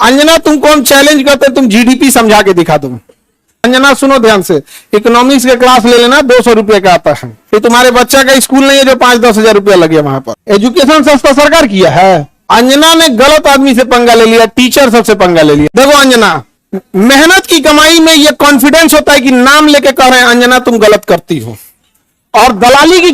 अंजना तुमको हम चैलेंज करते तुम जीडीपी समझा के दिखा दो। अंजना सुनो ध्यान से, इकोनॉमिक्स के क्लास ले लेना, 200 रुपए का आता है। फिर तुम्हारे बच्चा का स्कूल नहीं है जो 5-10 हजार रुपया लगे वहां पर। एजुकेशन सस्ता सरकार किया है। अंजना ने गलत आदमी से पंगा ले लिया, टीचर सबसे पंगा ले लिया। देखो अंजना, मेहनत की कमाई में यह कॉन्फिडेंस होता है कि नाम लेके कह रहे हैं अंजना तुम गलत करती हो, और दलाली की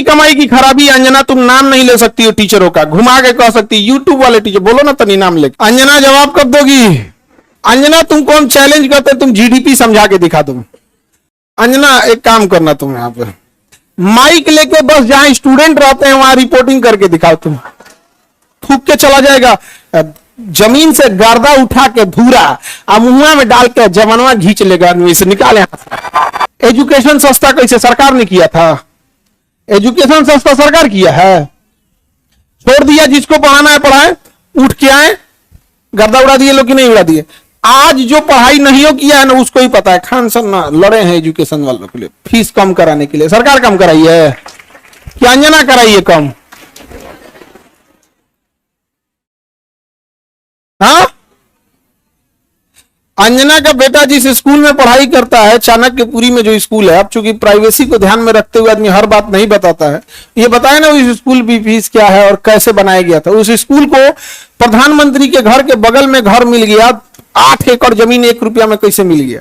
कमाई की खराबी अंजना तुम नाम नहीं ले सकती हो टीचरों का, घुमा के कह सकती यूट्यूब वाले टीचर बोलो ना तनी नाम लेके। अंजना जवाब कब दोगी? अंजना तुमको हम चैलेंज करते तुम जीडीपी समझा के दिखा दो। अंजना एक काम करना, तुम यहां पे माइक लेके बस जहां स्टूडेंट रहते हैं वहां रिपोर्टिंग करके दिखाओ। तुम थूक के चला जाएगा, जमीन से गर्दा उठा के धूरा मुंह में डाल के जवानवा घींच लेगा आदमी से, निकाले। एजुकेशन सस्ता कैसे सरकार ने किया था? एजुकेशन सस्ता सरकार किया है। छोड़ दिया जिसको पढ़ाना है पढ़ाए, उठ के आए, गर्दा उड़ा दिए लोग कि नहीं उड़ा दिए। आज जो पढ़ाई नहीं हो किया है ना उसको ही पता है। खान सर ना लड़े हैं एजुकेशन वालों के लिए, फीस कम कराने के लिए। सरकार कम कराई है कि अंजना कराई है कम? हाँ, अंजना का बेटा जिस स्कूल में पढ़ाई करता है, चाणक्यपुरी में जो स्कूल है, अब चूंकि प्राइवेसी को ध्यान में रखते हुए आदमी हर बात नहीं बताता है, ये बताया ना उस स्कूल की फीस क्या है और कैसे बनाया गया था। उस स्कूल को प्रधानमंत्री के घर के बगल में घर मिल गया, 8 एकड़ जमीन 1 रुपया में कैसे मिल गया?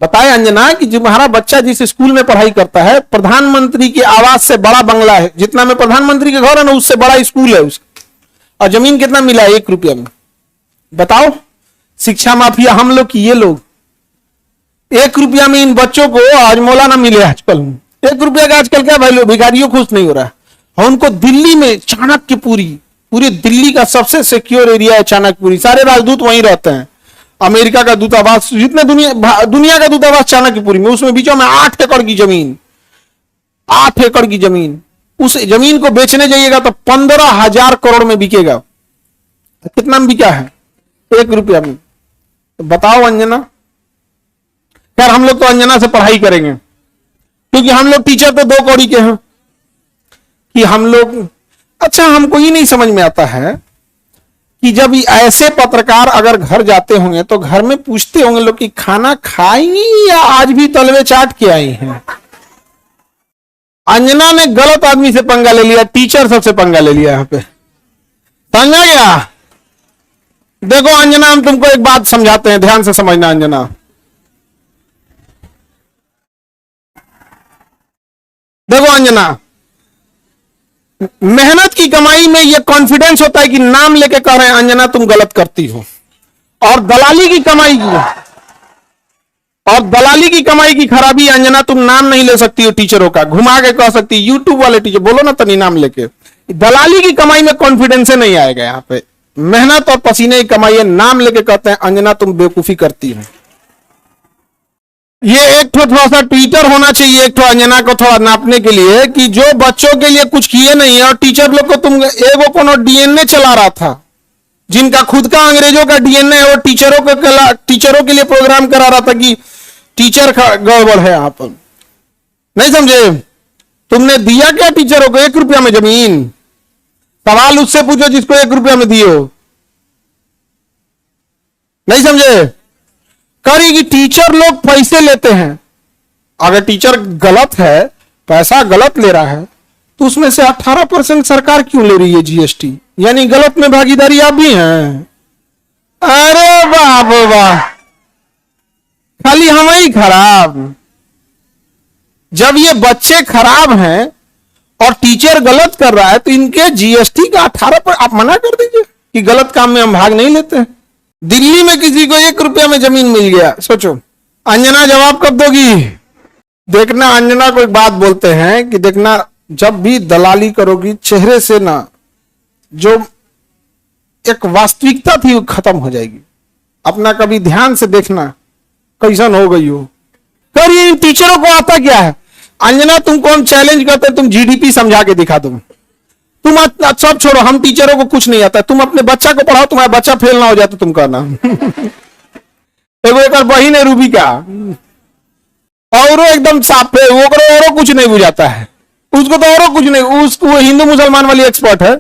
बताए अंजना कि तुम्हारा बच्चा जिस स्कूल में पढ़ाई करता है, प्रधानमंत्री के आवास से बड़ा बंगला है, जितना में प्रधानमंत्री के घर है ना उससे बड़ा स्कूल है उसका, और जमीन कितना मिला है? 1 रुपया में। बताओ, शिक्षा माफिया हम लोग की ये लोग। 1 रुपया में इन बच्चों को आज मौला ना मिले। आजकल 1 रुपया का आजकल क्या वैल्यू? भिखारियों खुश नहीं हो रहा है। और उनको दिल्ली में चाणक्यपुरी, पूरी दिल्ली का सबसे सिक्योर एरिया है चाणक्यपुरी, सारे राजदूत वहीं रहते हैं। अमेरिका का दूतावास, जितने दुनिया का दूतावास चाणक्यपुरी में, उसमें बीचों में 8 एकड़ की जमीन, 8 एकड़ की जमीन। उस जमीन को बेचने जाइएगा तो 15,000 करोड़ में बिकेगा। कितना में बिका है? 1 रुपया में। तो बताओ अंजना। यार हम लोग तो अंजना से पढ़ाई करेंगे, क्योंकि हम लोग टीचर तो 2 कौड़ी के हैं कि हम लोग। अच्छा, हमको ये नहीं समझ में आता है कि जब ऐसे पत्रकार अगर घर जाते होंगे तो घर में पूछते होंगे लोग कि खाना खाई या आज भी तलवे चाट के आई हैं। अंजना ने गलत आदमी से पंगा ले लिया, टीचर सबसे पंगा ले लिया। यहां पे समझा गया? देखो अंजना, हम तुमको एक बात समझाते हैं, ध्यान से समझना अंजना। देखो अंजना, मेहनत की कमाई में यह कॉन्फिडेंस होता है कि नाम लेके कह रहे हैं अंजना तुम गलत करती हो, और दलाली की कमाई की खराबी अंजना तुम नाम नहीं ले सकती हो टीचरों का, घुमा के कह सकती यूट्यूब वाले टीचर बोलो ना तनी नाम लेके। दलाली की कमाई में कॉन्फिडेंस नहीं आएगा। यहां पे मेहनत और पसीने की कमाई है, नाम लेके कहते हैं अंजना तुम बेवकूफी करती हो। ये एक थोड़ा सा ट्विटर होना चाहिए एक अंजना को थोड़ा नापने के लिए कि जो बच्चों के लिए कुछ किए नहीं है, और टीचर लोग को तुम एगो कोनो डीएनए चला रहा था, जिनका खुद का अंग्रेजों का डीएनए है, वो टीचरों के लिए प्रोग्राम करा रहा था कि टीचर गड़बड़ है। यहां पर नहीं समझे? तुमने दिया क्या टीचरों को? 1 रुपया में जमीन। सवाल उससे पूछो जिसको 1 रुपया में दिए हो। नहीं समझे? करेगी टीचर लोग पैसे लेते हैं। अगर टीचर गलत है, पैसा गलत ले रहा है, तो उसमें से 18% सरकार क्यों ले रही है जीएसटी? यानी गलत में भागीदारी आप भी हैं। अरे बाप वाह, खाली हम ही खराब। जब ये बच्चे खराब हैं और टीचर गलत कर रहा है तो इनके जीएसटी का 18% आप मना कर दीजिए कि गलत काम में हम भाग नहीं लेते हैं। दिल्ली में किसी को 1 रुपया में जमीन मिल गया, सोचो। अंजना जवाब कब दोगी? देखना, अंजना को एक बात बोलते हैं कि देखना, जब भी दलाली करोगी चेहरे से ना जो एक वास्तविकता थी वो खत्म हो जाएगी। अपना कभी ध्यान से देखना कैसन हो गई हो। करिए, टीचरों को आता क्या है? अंजना तुमको हम चैलेंज करते तुम जीडीपी समझा के दिखा दो। तुम सब छोड़ो, हम टीचरों को कुछ नहीं आता, तुम अपने बच्चा को पढ़ाओ, तुम्हारा बच्चा फेल ना हो जाए तो तुम कहना। एगो एक बहिन है रूबी का, और एकदम साफ है, वो कुछ नहीं बुझाता है। उसको तो और कुछ नहीं, उसको वो हिंदू मुसलमान वाली एक्सपर्ट है,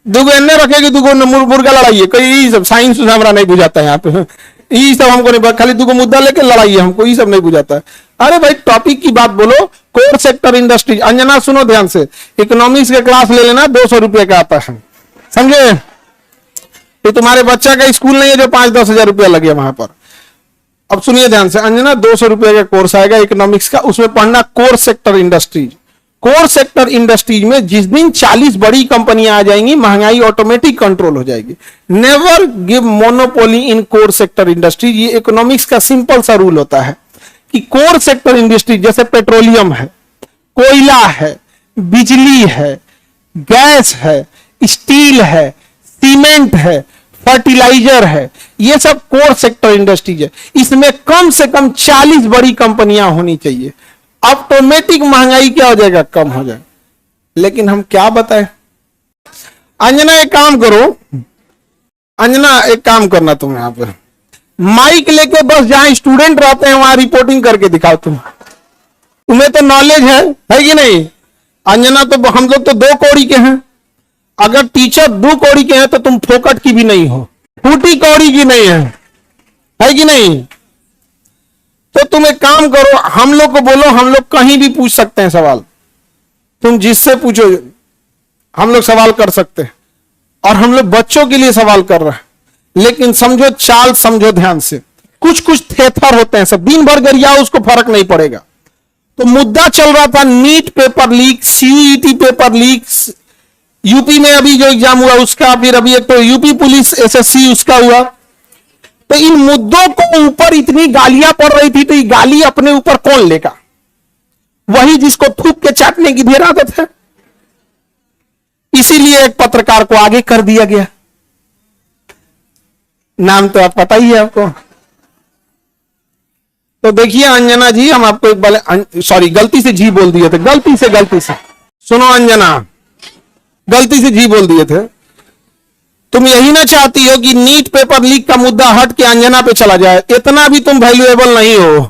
दुगो एन्ने रखेगी, दुगो मुर्गा लड़ाई है, कोई सब साइंस हमारा नहीं बुझाता है यहाँ पे, ये सब हमको नहीं, खाली दुगो मुद्दा लेके लड़ाई है, हमको ये सब नहीं बुझाता है। अरे भाई टॉपिक की बात बोलो, कोर सेक्टर इंडस्ट्री। अंजना सुनो ध्यान से, इकोनॉमिक्स के क्लास ले लेना, 200 रुपये का आता है, समझे? ये तुम्हारे बच्चा का स्कूल नहीं है जो 5-10 हजार रुपया लगे वहां पर। अब सुनिए ध्यान से अंजना, 200 रुपये का कोर्स आएगा इकोनॉमिक्स का, उसमें पढ़ना core sector industries. Core sector industries में जिस दिन 40 बड़ी कंपनियां आ जाएंगी, महंगाई ऑटोमेटिक कंट्रोल हो जाएगी। नेवर गिव मोनोपोली इन कोर सेक्टर इंडस्ट्रीज। ये इकोनॉमिक्स का सिंपल सा रूल होता है कि कोर सेक्टर इंडस्ट्री जैसे पेट्रोलियम है, कोयला है, बिजली है, गैस है, स्टील है, सीमेंट है, फर्टिलाइजर है, ये सब कोर सेक्टर इंडस्ट्रीज है। इसमें कम से कम 40 बड़ी कंपनियां होनी चाहिए, ऑटोमेटिक महंगाई क्या हो जाएगा, कम हो जाएगा। लेकिन हम क्या बताएं? अंजना एक काम करो, अंजना एक काम करना, तुम यहां पर माइक लेके बस जहां स्टूडेंट रहते हैं वहां रिपोर्टिंग करके दिखाओ। तुम्हें तो नॉलेज है कि नहीं? अंजना तो हम लोग तो 2 कौड़ी के हैं, अगर टीचर 2 कौड़ी के हैं तो तुम फोकट की भी नहीं हो, फूटी कौड़ी की नहीं है कि नहीं? तो तुम एक काम करो, हम लोग को बोलो, हम लोग कहीं भी पूछ सकते हैं सवाल, तुम जिससे पूछो हम लोग सवाल कर सकते हैं, और हम लोग बच्चों के लिए सवाल कर रहे हैं। लेकिन समझो चाल, समझो ध्यान से, कुछ कुछ थेथर होते हैं, सब दिन भर गरियाओ उसको फर्क नहीं पड़ेगा। तो मुद्दा चल रहा था NEET paper leak, CUET paper leak, UP में अभी जो एग्जाम हुआ उसका, फिर अभी एक तो यूपी पुलिस एसएससी उसका हुआ। तो इन मुद्दों को ऊपर इतनी गालियां पड़ रही थी, तो ये गाली अपने ऊपर कौन लेगा? वही जिसको थूक के चाटने की ढेर आदत है। इसीलिए एक पत्रकार को आगे कर दिया गया, नाम तो आप पता ही है आपको। तो देखिए अंजना जी, हम आपको एक बार, सॉरी गलती से जी बोल दिए थे, गलती से सुनो अंजना, गलती से जी बोल दिए थे। तुम यही ना चाहती हो कि नीट पेपर लीक का मुद्दा हट के अंजना पे चला जाए? इतना भी तुम वैल्यूएबल नहीं हो,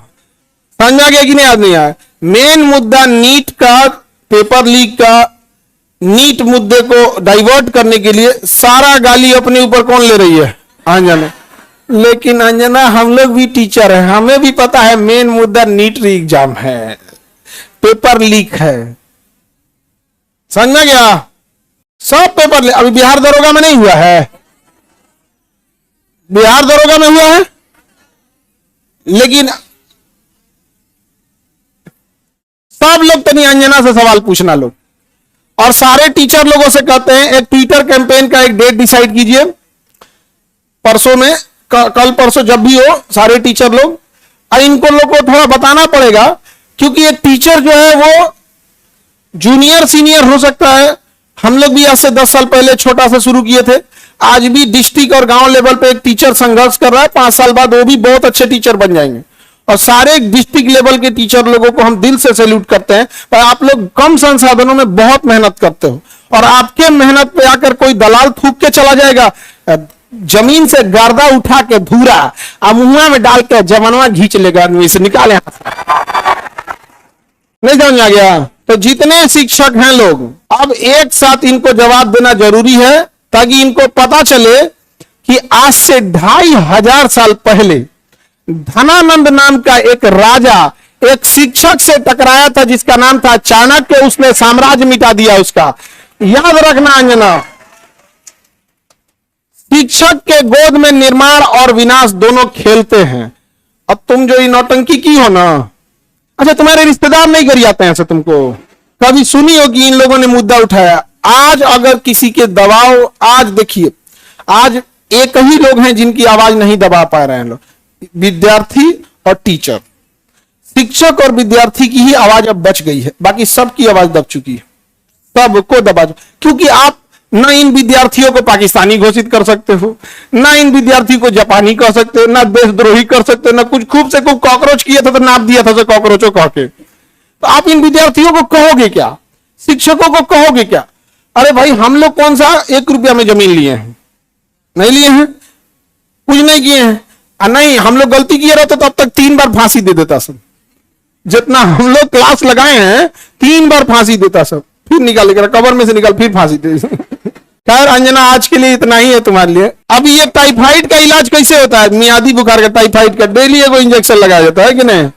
समझा गया कि नहीं? आदमी आया मेन मुद्दा नीट का, पेपर लीक का, नीट मुद्दे को डाइवर्ट करने के लिए सारा गाली अपने ऊपर कौन ले रही है? अंजना। लेकिन अंजना हम लोग भी टीचर हैं, हमें भी पता है मेन मुद्दा नीट एग्जाम है, पेपर लीक है, समझ गया? सब पेपर अभी बिहार दरोगा में नहीं हुआ है, बिहार दरोगा में हुआ है, लेकिन सब लोग तनी अंजना से सवाल पूछना लोग, और सारे टीचर लोगों से कहते हैं एक ट्विटर कैंपेन का एक डेट डिसाइड कीजिए, परसों में, कल परसों जब भी हो, सारे टीचर लोग, और इनको लोग को थोड़ा बताना पड़ेगा, क्योंकि एक टीचर जो है वो जूनियर सीनियर हो सकता है। हम लोग भी आज से 10 साल पहले छोटा से शुरू किए थे, आज भी डिस्ट्रिक्ट और गांव लेवल पे एक टीचर संघर्ष कर रहा है, 5 साल बाद वो भी बहुत अच्छे टीचर बन जाएंगे। और सारे डिस्ट्रिक्ट लेवल के टीचर लोगों को हम दिल से सैल्यूट करते हैं, पर आप लोग कम संसाधनों में बहुत मेहनत करते हो, और आपके मेहनत पे आकर कोई दलाल थूक के चला जाएगा, जमीन से गर्दा उठा के धूरा मुंह में डाल के जमनवा घींच लेगा, आदमी से निकाले, नहीं समझ आ गया? तो जितने शिक्षक हैं लोग, अब एक साथ इनको जवाब देना जरूरी है, ताकि इनको पता चले कि आज से 2500 साल पहले धनानंद नाम का एक राजा एक शिक्षक से टकराया था, जिसका नाम था चाणक्य, उसने साम्राज्य मिटा दिया उसका। याद रखना अंजना, शिक्षक के गोद में निर्माण और विनाश दोनों खेलते हैं। अब तुम जो ये नौटंकी की हो ना, अच्छा तुम्हारे रिश्तेदार नहीं कर जाते हैं ऐसे? तुमको कभी सुनी हो कि इन लोगों ने मुद्दा उठाया? आज अगर किसी के दबाव, आज देखिए, आज एक ही लोग हैं जिनकी आवाज नहीं दबा पा रहे हैं लोग, विद्यार्थी और टीचर। शिक्षक और विद्यार्थी की ही आवाज अब बच गई है, बाकी सबकी आवाज दब चुकी है, सबको दबा, क्योंकि आप ना इन विद्यार्थियों को पाकिस्तानी घोषित कर सकते हो, ना इन विद्यार्थियों को जापानी कह सकते हो, ना देशद्रोही कर सकते हो, ना कुछ खूब से खूब कॉकरोच किया था तो नाप दिया था कॉकरोचों कह के। तो आप इन विद्यार्थियों को कहोगे क्या? शिक्षकों को कहोगे क्या? अरे भाई हम लोग कौन सा 1 रुपया में जमीन लिए हैं? नहीं लिए हैं, कुछ नहीं किए हैं। नहीं, हम लोग गलती किए रहते तो अब तक 3 बार फांसी दे देता सब। जितना हम लोग क्लास लगाए हैं 3 बार फांसी देता सब, फिर निकाल कर कबर में से निकाल फिर फांसी दे। खैर अंजना आज के लिए इतना ही है तुम्हारे लिए। अब ये टाइफाइड का इलाज कैसे होता है, मियादी बुखार का, टाइफाइड का डेली एगो इंजेक्शन लगाया जाता है कि नहीं।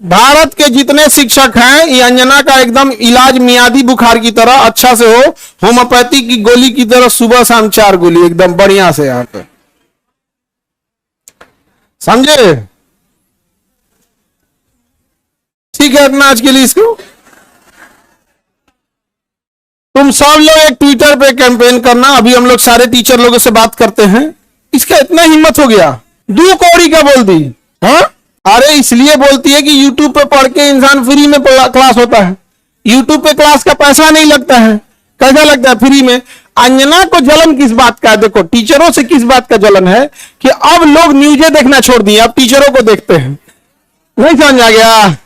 भारत के जितने शिक्षक हैं ये अंजना का एकदम इलाज मियादी बुखार की तरह अच्छा से हो, होम्योपैथी की गोली की तरह सुबह शाम 4 गोली एकदम बढ़िया से यहाँ पे, समझे। ठीक है इतना आज के लिए। इसको तुम सब लोग एक ट्विटर पे कैंपेन करना, अभी हम लोग सारे टीचर लोगों से बात करते हैं। इसका इतना हिम्मत हो गया, 2 कौड़ी का बोल दी। हाँ अरे इसलिए बोलती है कि यूट्यूब पे पढ़ के इंसान फ्री में क्लास होता है, यूट्यूब पे क्लास का पैसा नहीं लगता है। कैसा लगता है फ्री में। अंजना को जलन किस बात का है, देखो टीचरों से किस बात का जलन है कि अब लोग न्यूज़ें देखना छोड़ दिए, अब टीचरों को देखते हैं। नहीं समझ आ गया।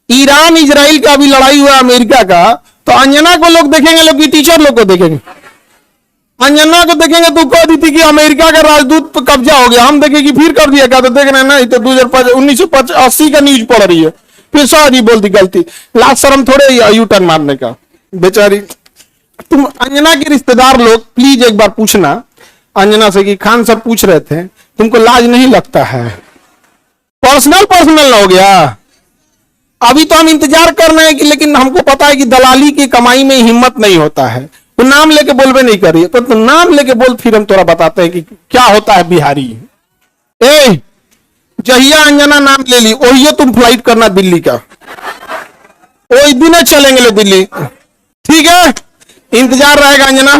ईरान इजराइल का अभी लड़ाई हुआ अमेरिका का, तो अंजना को लोग देखेंगे, लोग की टीचर लोग को देखेंगे। अंजना को देखेंगे तो कह दी थी कि अमेरिका का राजदूत पर कब्जा हो गया, हम देखेंगे फिर कर दिया क्या, तो देख रहे हैं ना, तो 1980 का न्यूज पढ़ रही है, फिर सॉरी बोलती गलती। लास्ट शर्म थोड़े यू टर्न मारने का बेचारी। तुम अंजना के रिश्तेदार लोग प्लीज एक बार पूछना अंजना से कि खान सब पूछ रहे थे तुमको लाज नहीं लगता है। पर्सनल हो गया। अभी तो हम इंतजार कर रहे हैं कि, लेकिन हमको पता है कि दलाली की कमाई में हिम्मत नहीं होता है। तो नाम लेके बोलबे नहीं कर रही है, तो नाम लेके बोल, फिर हम थोड़ा बताते हैं कि क्या होता है बिहारी। ए जहिया अंजना नाम ले ली वही तुम फ्लाइट करना दिल्ली का, वही दिन चलेंगे दिल्ली। ठीक है इंतजार रहेगा अंजना।